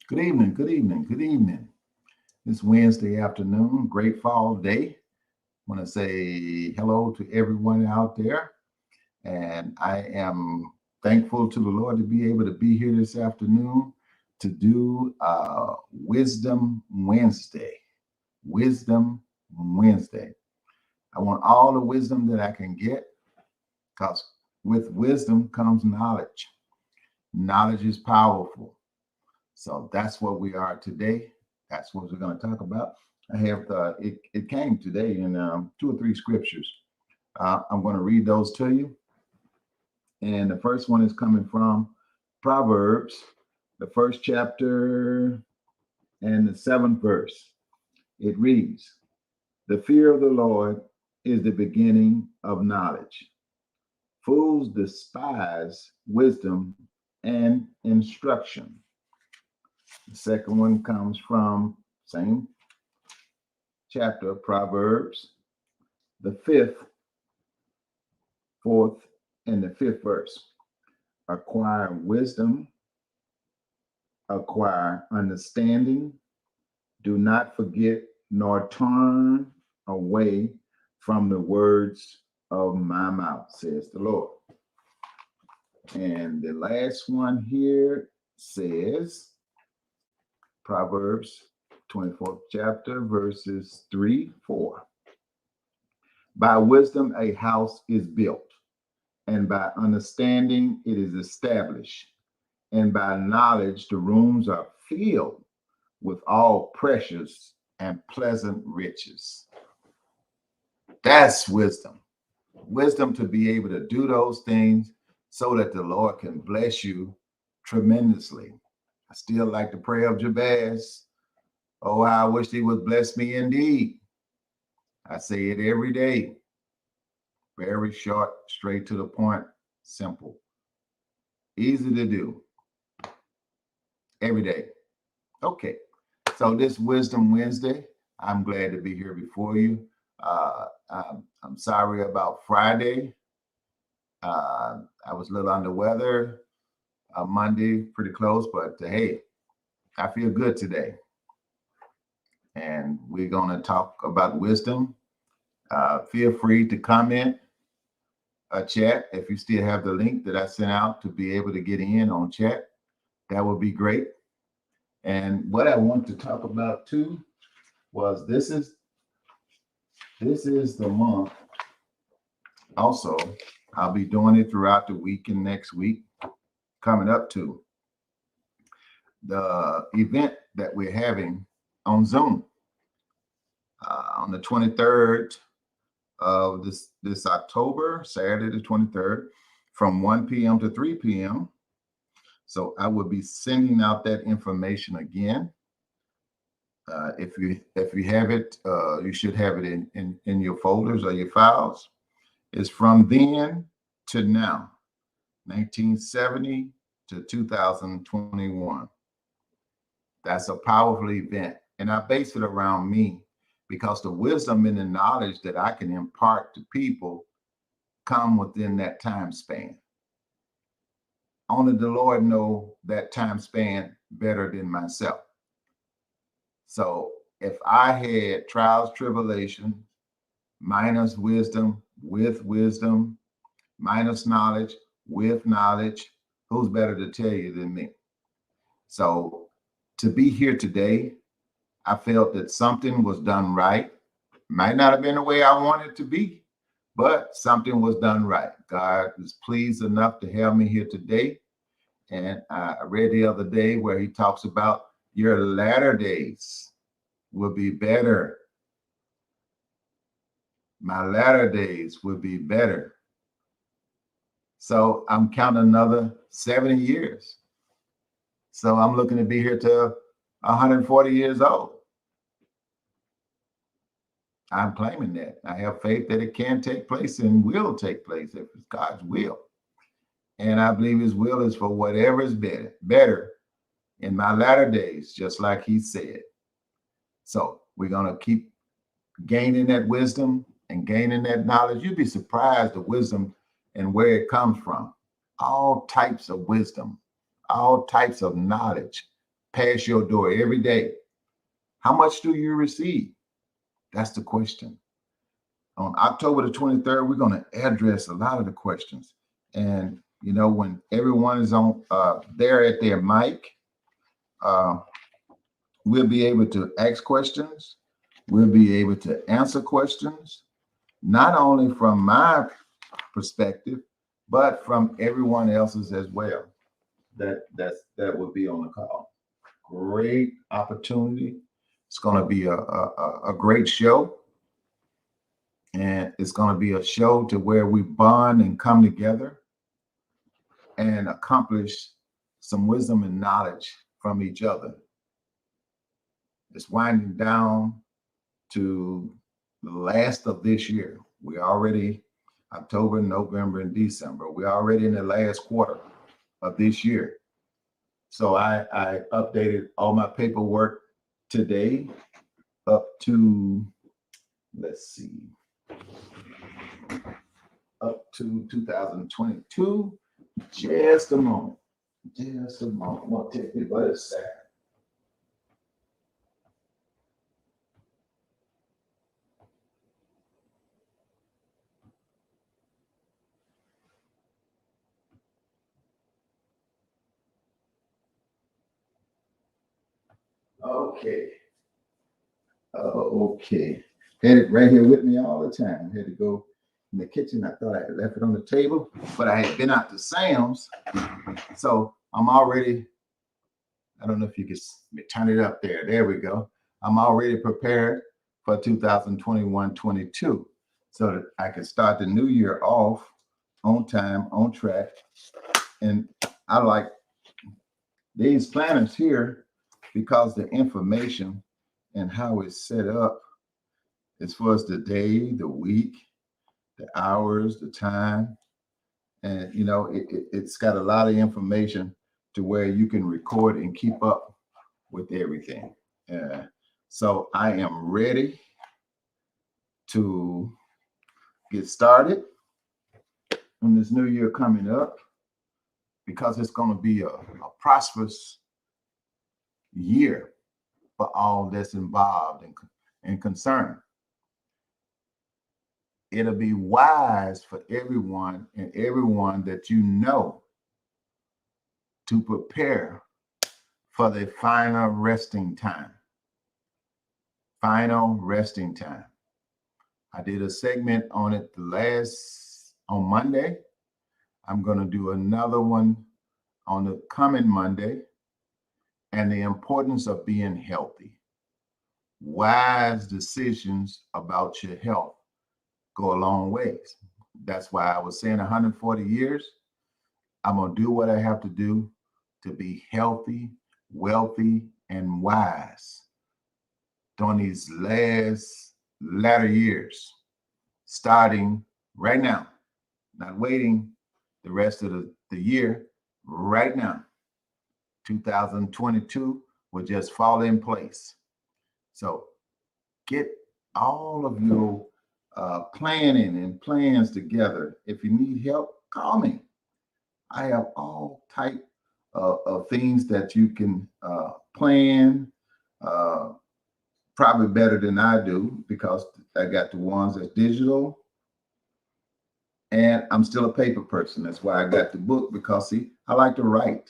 Good evening, good evening, good evening. It's Wednesday afternoon, great fall day. Want to say hello to everyone out there. And I am thankful to the Lord to be able to be here this afternoon to do Wisdom Wednesday. Wisdom Wednesday. I want all the wisdom that I can get because with wisdom comes knowledge. Knowledge is powerful. So that's what we are today. That's what we're going to talk about. I have it came today in two or three scriptures. I'm going to read those to you. And the first one is coming from Proverbs, the first chapter and the seventh verse. It reads, "The fear of the Lord is the beginning of knowledge. Fools despise wisdom and instruction." The second one comes from same chapter, Proverbs, the fourth, and the fifth verse. Acquire wisdom, acquire understanding. Do not forget nor turn away from the words of my mouth, says the Lord. And the last one here says, Proverbs 24th chapter, verses 3, 4. By wisdom a house is built, and by understanding it is established, and by knowledge the rooms are filled with all precious and pleasant riches. That's wisdom. Wisdom to be able to do those things so that the Lord can bless you tremendously. I still like the prayer of Jabez. Oh, I wish he would bless me indeed. I say it every day. Very short, straight to the point, simple, easy to do every day. Okay, so this Wisdom Wednesday, I'm glad to be here before you. I'm sorry about Friday. I was a little under weather. Monday, pretty close, but hey, I feel good today. And we're going to talk about wisdom. Feel free to comment, chat. If you still have the link that I sent out to be able to get in on chat, that would be great. And what I want to talk about too was this is the month. Also, I'll be doing it throughout the week and next week coming up to the event that we're having on Zoom on the 23rd of this October, Saturday the 23rd, from 1 p.m. to 3 p.m. So I will be sending out that information again. If you have it, you should have it in your folders or your files. It's from then to now, 1970 to 2021. That's a powerful event. And I base it around me because the wisdom and the knowledge that I can impart to people come within that time span. Only the Lord knows that time span better than myself. So if I had trials, tribulation, minus wisdom, with wisdom, minus knowledge, with knowledge, who's better to tell you than me? So to be here today, I felt that something was done right. Might not have been the way I wanted it to be, but something was done right. God is pleased enough to have me here today. And I read the other day where he talks about your latter days will be better. My latter days will be better. So I'm counting another 70 years. So I'm looking to be here till 140 years old. I'm claiming that. I have faith that it can take place and will take place if it's God's will. And I believe his will is for whatever is better in my latter days, just like he said. So we're going to keep gaining that wisdom and gaining that knowledge. You'd be surprised the wisdom and where it comes from. All types of wisdom, all types of knowledge pass your door every day, how much do you receive? That's the question. On October the 23rd, we're going to address a lot of the questions. And, you know, when everyone is on there at their mic, we'll be able to ask questions. We'll be able to answer questions, not only from my perspective, but from everyone else's as well. That would be on the call. Great opportunity. It's going to be a great show. And it's going to be a show to where we bond and come together and accomplish some wisdom and knowledge from each other. It's winding down to the last of this year. We're already October, November, and December. We're already in the last quarter of this year. So I updated all my paperwork today up to, let's see, up to 2022. Just a moment. Just a moment. I'm going to take it but a second. Okay. Okay. Had it right here with me all the time. Had to go in the kitchen. I thought I had left it on the table, but I had been out to Sam's. So I'm already, I don't know if you can turn it up there. There we go. I'm already prepared for 2021-22 so that I can start the new year off on time, on track. And I like these planners here because the information and how it's set up as far as the day, the week, the hours, the time. And, you know, it's got a lot of information to where you can record and keep up with everything. So I am ready to get started on this new year coming up because it's going to be a prosperous year for all that's involved and concerned. It'll be wise for everyone and everyone that you know to prepare for the final resting time. Final resting time. I did a segment on it on Monday. I'm going to do another one on the coming Monday, and the importance of being healthy. Wise decisions about your health go a long ways. That's why I was saying 140 years. I'm going to do what I have to do to be healthy, wealthy, and wise during these latter years, starting right now, not waiting the rest of the year, right now. 2022 will just fall in place. So get all of your planning and plans together. If you need help, call me. I have all type of things that you can plan, probably better than I do because I got the ones that's digital. And I'm still a paper person. That's why I got the book because, see, I like to write.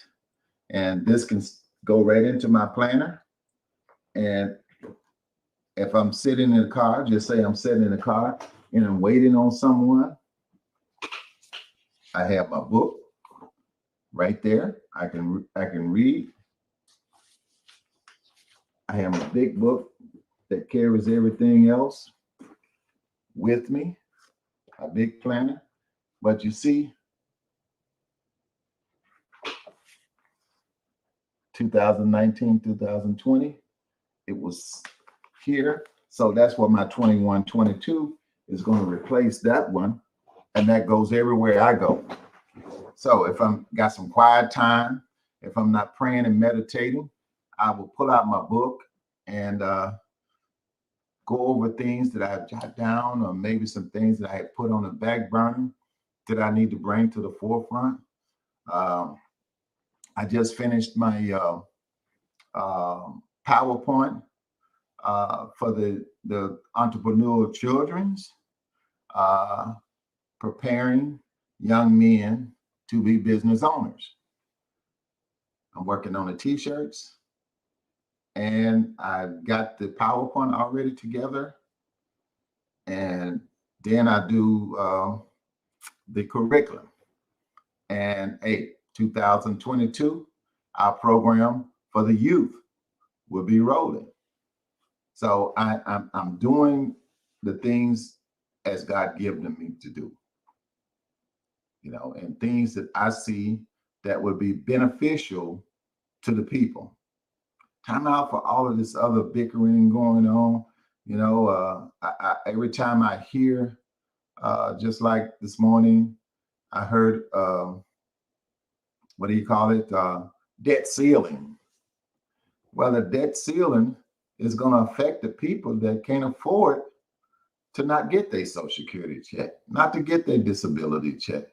And this can go right into my planner. And if I'm sitting in the car, just say I'm sitting in the car and I'm waiting on someone, I have my book right there. I can read. I have a big book that carries everything else with me, a big planner. But you see, 2019, 2020, it was here. So that's what my 21-22 is going to replace that one. And that goes everywhere I go. So if I'm got some quiet time, if I'm not praying and meditating, I will pull out my book and go over things that I've jotted down, or maybe some things that I had put on the back burner that I need to bring to the forefront. I just finished my PowerPoint for the entrepreneurial children's, preparing young men to be business owners. I'm working on the t-shirts, and I got the PowerPoint already together. And then I do the curriculum. And 2022, our program for the youth will be rolling. So I'm doing the things as God given me to do, and things that I see that would be beneficial to the people. Time out for all of this other bickering going on. Every time I hear, just like this morning, I heard, what do you call it? Debt ceiling. Well, the debt ceiling is going to affect the people that can't afford to not get their Social Security check, not to get their disability check.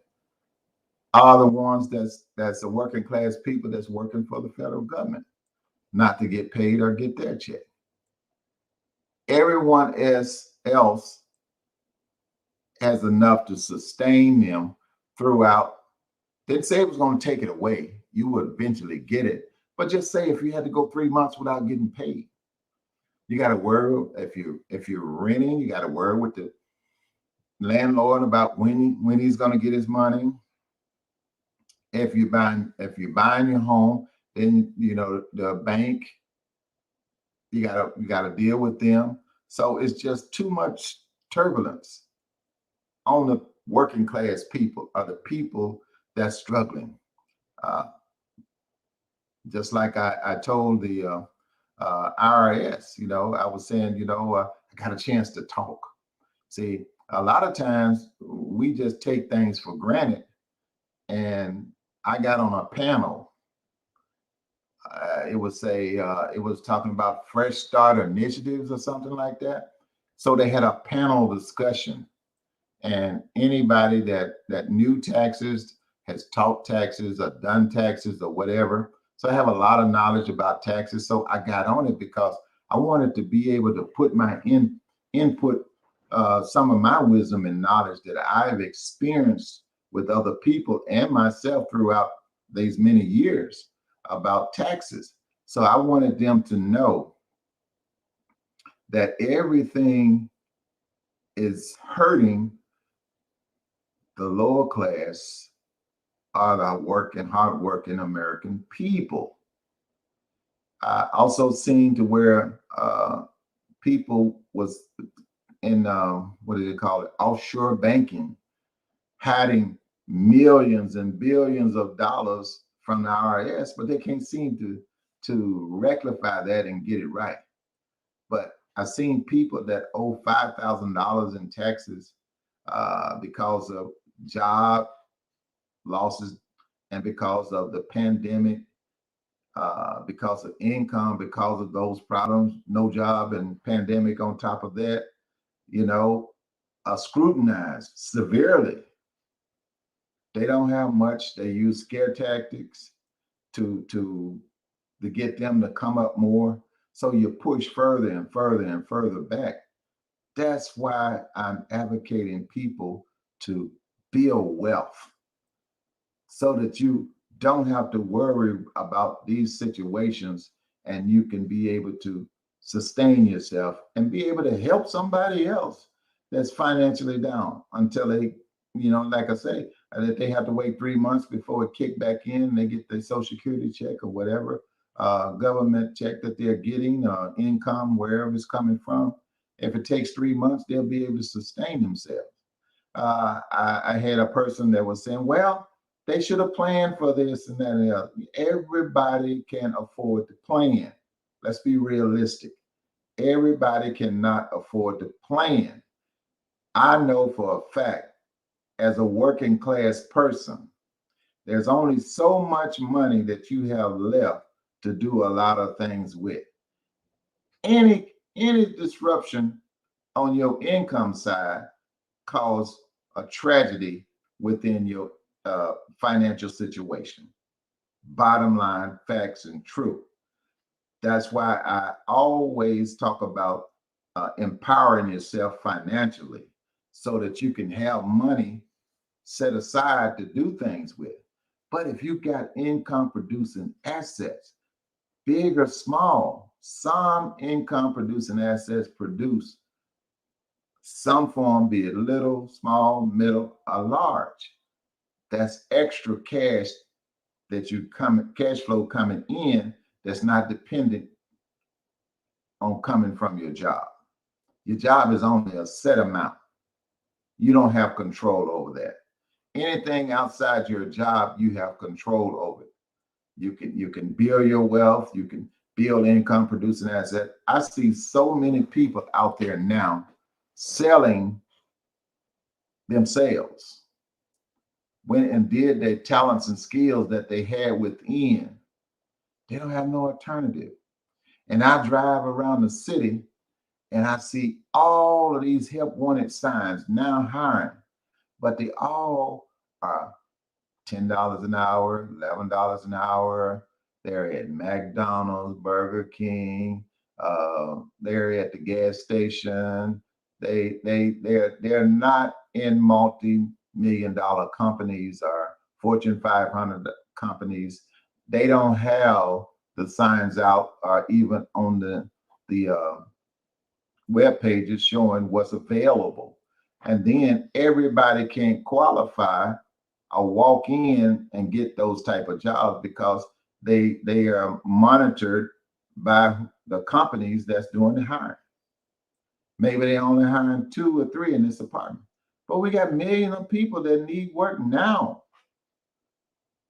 Are the ones that's the working class people that's working for the federal government, not to get paid or get their check. Everyone else has enough to sustain them throughout. Didn't say it was going to take it away. You would eventually get it. But just say if you had to go 3 months without getting paid, you got to worry. If you're renting, you got to worry with the landlord about when he's going to get his money. If you're buying your home, then the bank, you gotta deal with them. So it's just too much turbulence on the working class people, or the people that's struggling. Just like I told the IRS, I was saying, I got a chance to talk. See, a lot of times we just take things for granted. And I got on a panel. It was talking about Fresh Start initiatives or something like that. So they had a panel discussion, and anybody that knew taxes, has taught taxes or done taxes or whatever. So I have a lot of knowledge about taxes. So I got on it because I wanted to be able to put my input, some of my wisdom and knowledge that I've experienced with other people and myself throughout these many years about taxes. So I wanted them to know that everything is hurting the lower class, are the hardworking American people. I also seen to where people was in what do they call it? Offshore banking, hiding millions and billions of dollars from the IRS, but they can't seem to rectify that and get it right. But I've seen people that owe $5,000 in taxes because of job losses and because of the pandemic, because of income, because of those problems, no job and pandemic on top of that, scrutinized severely. They don't have much. They use scare tactics to get them to come up more. So you push further and further and further back. That's why I'm advocating people to build wealth so that you don't have to worry about these situations, and you can be able to sustain yourself and be able to help somebody else that's financially down until they, like I say, that they have to wait 3 months before it kick back in and they get their Social Security check or whatever government check that they're getting, income, wherever it's coming from. If it takes 3 months, they'll be able to sustain themselves. I had a person that was saying, well, they should have planned for this and that and the other. Everybody can afford to plan. Let's be realistic. Everybody cannot afford to plan. I know for a fact, as a working class person, there's only so much money that you have left to do a lot of things with. Any disruption on your income side cause a tragedy within your financial situation. Bottom line, facts and truth. That's why I always talk about empowering yourself financially so that you can have money set aside to do things with. But if you got income producing assets, big or small, some income producing assets produce some form, be it little, small, middle, or large. That's extra cash that you come cash flow coming in that's not dependent on coming from your job. Your job is only a set amount. You don't have control over that. Anything outside your job, you have control over it. You can build your wealth, you can build income producing asset. I see so many people out there now selling themselves went and did their talents and skills that they had within. They don't have no alternative. And I drive around the city and I see all of these help wanted signs now hiring, but they all are $10 an hour, $11 an hour. They're at McDonald's, Burger King. They're at the gas station. They're not in multi-million dollar companies or Fortune 500 companies. They don't have the signs out or even on the web pages showing what's available. And then everybody can't qualify or walk in and get those type of jobs because they are monitored by the companies that's doing the hiring. Maybe they only hiring 2 or 3 in this department, but we got millions of people that need work now.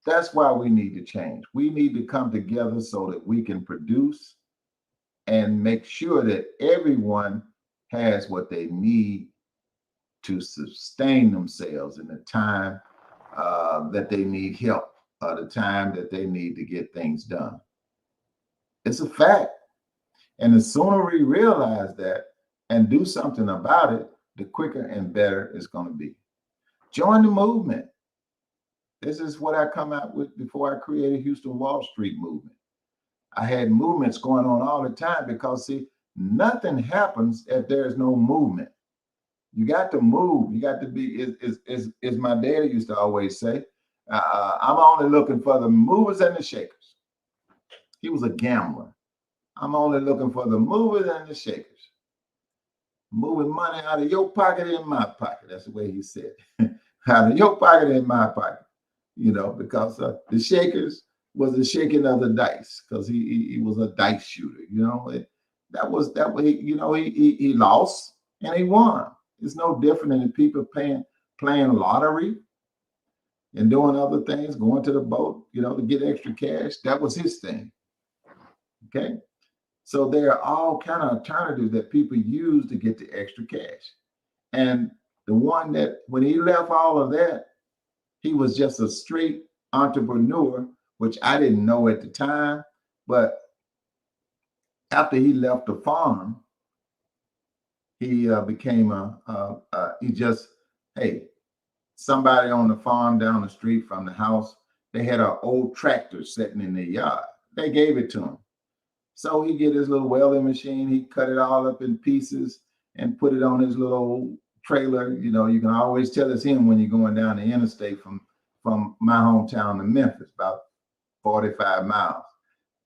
That's why we need to change. We need to come together so that we can produce and make sure that everyone has what they need to sustain themselves in the time that they need help, the time that they need to get things done. It's a fact. And the sooner we realize that and do something about it, the quicker and better it's going to be. Join the movement. This is what I come out with before I created Houston Wall Street movement. I had movements going on all the time because, see, nothing happens if there's no movement. You got to move. You got to be, as my daddy used to always say, I'm only looking for the movers and the shakers. He was a gambler. I'm only looking for the movers and the shakers. Moving money out of your pocket in my pocket. That's the way he said it. Out of your pocket in my pocket. You know, because the shakers was the shaking of the dice because he was a dice shooter. You know, that was you know, he lost and he won. It's no different than people playing lottery and doing other things, going to the boat, you know, to get extra cash. That was his thing. Okay. So there are all kind of alternatives that people use to get the extra cash. And the one that when he left all of that, he was just a straight entrepreneur, which I didn't know at the time. But after he left the farm, he became hey, somebody on the farm down the street from the house, they had an old tractor sitting in their yard. They gave it to him. So he get his little welding machine, he cut it all up in pieces and put it on his little trailer. You know, you can always tell it's him when you're going down the interstate from my hometown to Memphis, about 45 miles.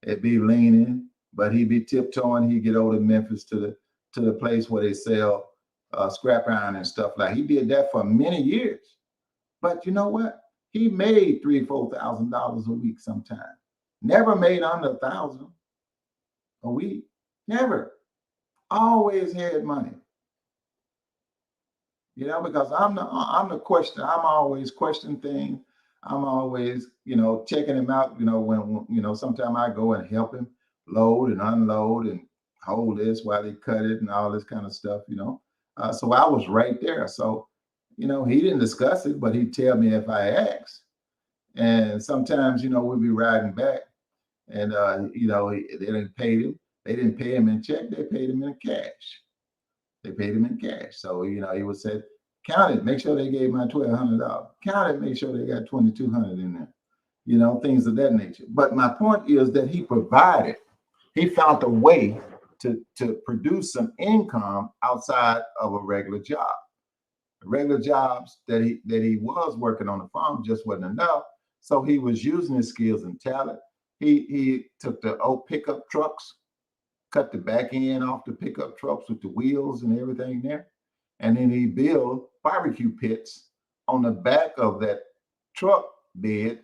It'd be leaning, but he'd be tiptoeing. He'd get over to Memphis to the place where they sell scrap iron and stuff like. He did that for many years. But you know what? He made $3,000-$4,000 a week sometimes. Never made under $1,000 a week. Never. Always had money. You know, because I'm the question. I'm always questioning things. I'm always, you know, checking him out. You know, when you know, sometimes I go and help him load and unload and hold this while they cut it and all this kind of stuff. You know, so I was right there. So, you know, he didn't discuss it, but he'd tell me if I asked. And sometimes, you know, we'd be riding back, and you know, they didn't pay him. They didn't pay him in check. They paid him in cash. They paid him in cash. So, you know, he would say, count it, make sure they gave my $1,200. Count it, make sure they got $2,200 in there. You know, things of that nature. But my point is that he provided. he found a way to produce some income outside of a regular job. The regular jobs that he was working on the farm just wasn't enough. So he was using his skills and talent. He took the old pickup trucks, cut the back end off the pickup trucks with the wheels and everything there. And then he built barbecue pits on the back of that truck bed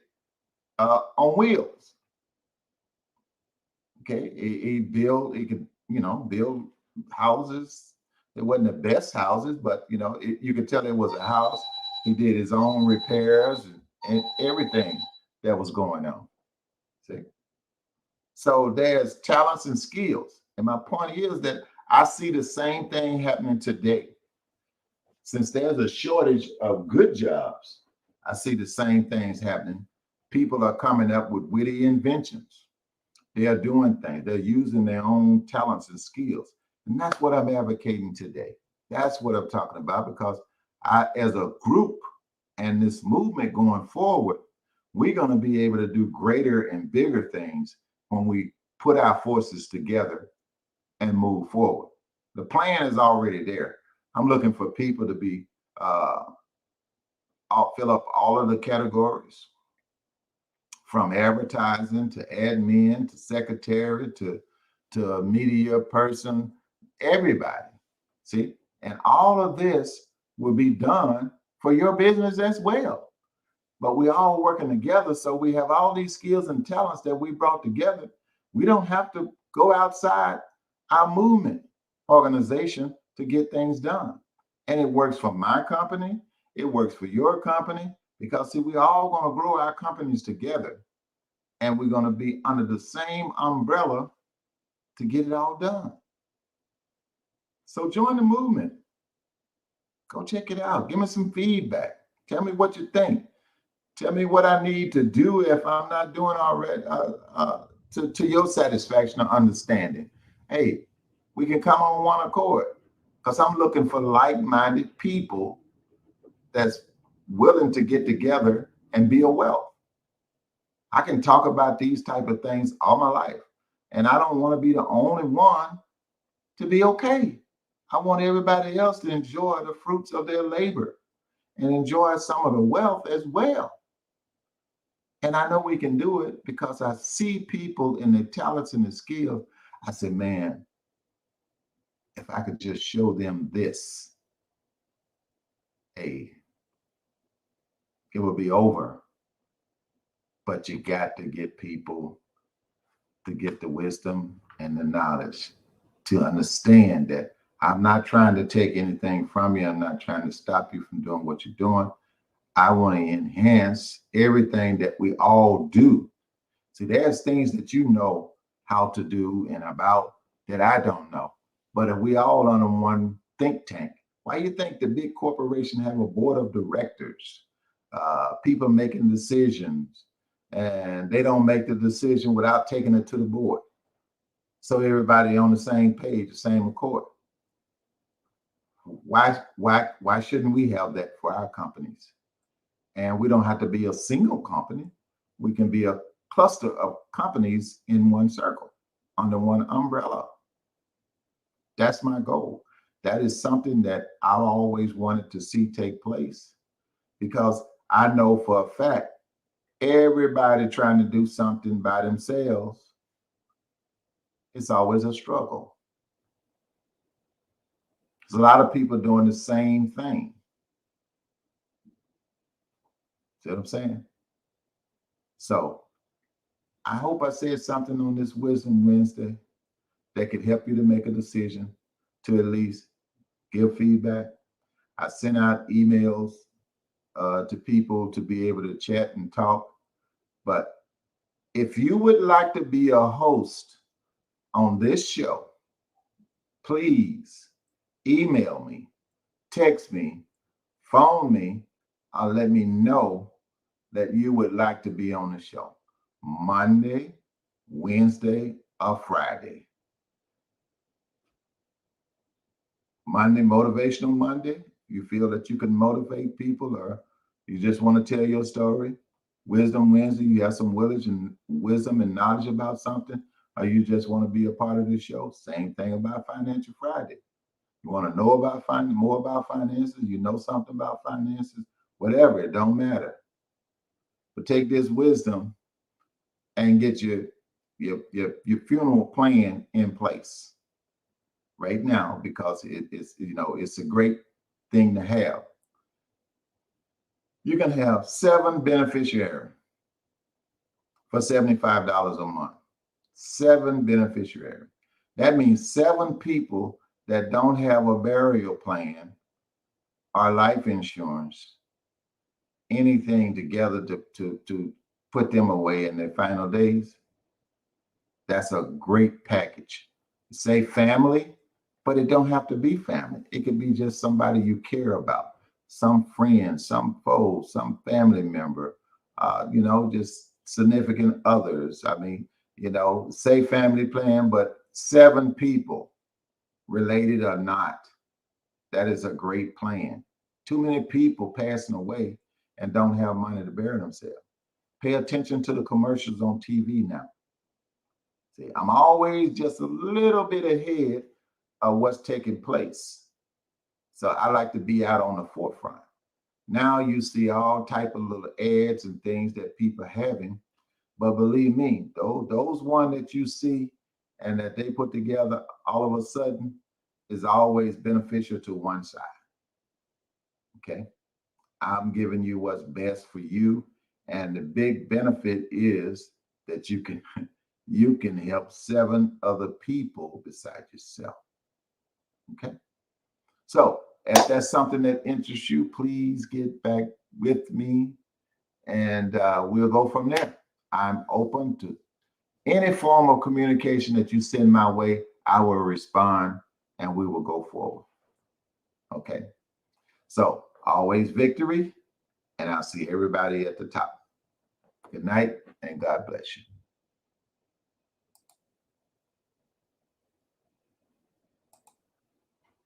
on wheels. Okay, he could, build houses. It wasn't the best houses, but you could tell it was a house. He did his own repairs and everything that was going on. See, so there's talents and skills, and my point is that I see the same thing happening today. Since there's a shortage of good jobs, I see the same things happening. People are coming up with witty inventions. They are doing things. They're using their own talents and skills. And that's what I'm advocating today. That's what I'm talking about, because as a group and this movement going forward, we're going to be able to do greater and bigger things when we put our forces together and move forward. The plan is already there. I'm looking for people to be fill up all of the categories, from advertising to admin to secretary to a media person, everybody. See, and all of this will be done for your business as well. But we're all working together, so we have all these skills and talents that we brought together. We don't have to go outside our movement organization to get things done. And it works for my company. It works for your company, because see, we're all going to grow our companies together, and we're going to be under the same umbrella to get it all done. So join the movement. Go check it out. Give me some feedback. Tell me what you think. Tell me what I need to do if I'm not doing already to your satisfaction or understanding. Hey, we can come on one accord, because I'm looking for like-minded people that's willing to get together and be a wealth. I can talk about these type of things all my life, and I don't want to be the only one to be okay. I want everybody else to enjoy the fruits of their labor and enjoy some of the wealth as well. And I know we can do it because I see people in their talents and their skills. I say, man, if I could just show them this, hey, it would be over. But you got to get people to get the wisdom and the knowledge to understand that I'm not trying to take anything from you. I'm not trying to stop you from doing what you're doing. I want to enhance everything that we all do. See, there's things that you know how to do and about that I don't know. But if we all under one think tank, why do you think the big corporation have a board of directors, people making decisions, and they don't make the decision without taking it to the board? So everybody on the same page, the same accord. Why shouldn't we have that for our companies? And we don't have to be a single company. We can be a cluster of companies in one circle, under one umbrella. That's my goal. That is something that I always wanted to see take place, because I know for a fact, everybody trying to do something by themselves, it's always a struggle. There's a lot of people doing the same thing. See what I'm saying? So I hope I said something on this Wisdom Wednesday that could help you to make a decision, to at least give feedback. I sent out emails to people to be able to chat and talk. But if you would like to be a host on this show, please email me, text me, phone me, or let me know that you would like to be on the show Monday, Wednesday, or Friday. Monday, Motivational Monday. You feel that you can motivate people, or you just want to tell your story. Wisdom Wednesday, you have some wisdom and knowledge about something. or you just want to be a part of this show, same thing about Financial Friday. You want to know about more about finances, you know something about finances, whatever, it don't matter. But take this wisdom and get your funeral plan in place right now, because it's a great thing to have. You can have 7 beneficiaries for $75 a month. 7 beneficiaries. That means 7 people that don't have a burial plan or life insurance, anything together to put them away in their final days. That's a great package. Say family, but it don't have to be family. It could be just somebody you care about, some friend, some foe, some family member, just significant others. I mean, say family plan, but 7 people, related or not. That is a great plan. Too many people passing away and don't have money to bury themselves. Pay attention to the commercials on TV now. See, I'm always just a little bit ahead of what's taking place. So I like to be out on the forefront. Now you see all type of little ads and things that people are having. But believe me, those one that you see and that they put together all of a sudden is always beneficial to one side. Okay. I'm giving you what's best for you. And the big benefit is that you can help 7 other people besides yourself. Okay. So if that's something that interests you, please get back with me and we'll go from there. I'm open to any form of communication that you send my way. I will respond and we will go forward. Okay. So always victory, and I'll see everybody at the top. Good night and God bless you.